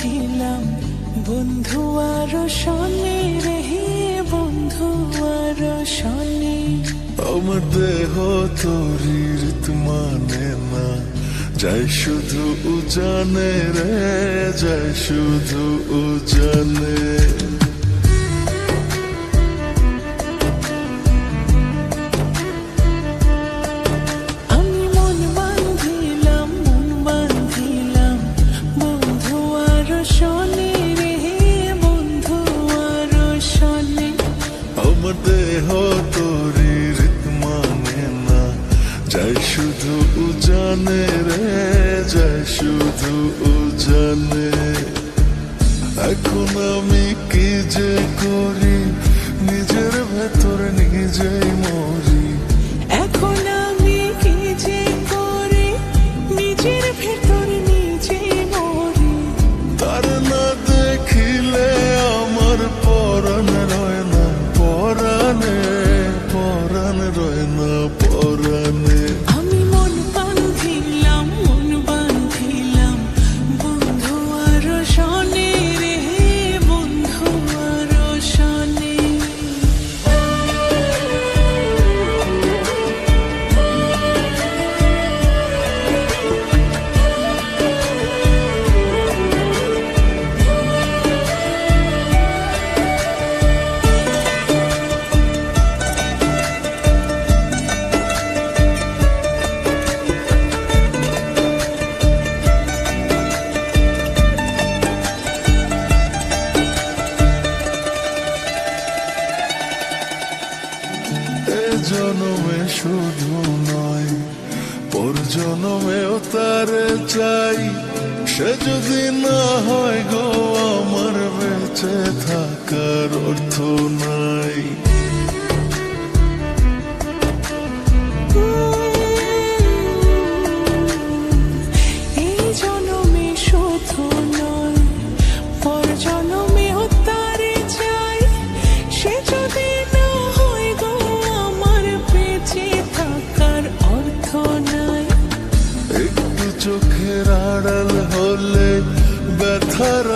বাঁধিলাম বন্ধু আর শনি রে, বন্ধু আর শনি। আমার দেহ তোরির মানে না, যাই শুধু উজানে রে, যাই শুধু উজানে। আমি মন বাঁধিলাম বন্ধু আর শনি রে, বন্ধু আর শনি। আমার দেহ তোরির মানে না, যাই শুধু উজানে রে, যাই শুধু উজানে। এখন আমি কি যে করি, নিজের ভেতর নিজেই মরি। এখন আমি কি যে করি, নিজের ভেতর নিজেই মরি। তার না দেখিলে আমার পরাণ রয় না পরাণে, পরাণ রয় না পরাণে। আমি মন বাঁধিলাম বন্ধু আর শনি রে, বন্ধু আর শনি। এ জনমে শুধু নয়, পর জনমেও তারে চাই। সে যদি না হয় গো, আমার বেঁচে থাকার অর্থ নাই। এই জনমে শুধু নয়, পর জনমেও তারে চাই। সে যদি না হয় গো, আমার বেঁচে থাকার অর্থ নাই। একটু চোখের আড়াল হলে ব্যথার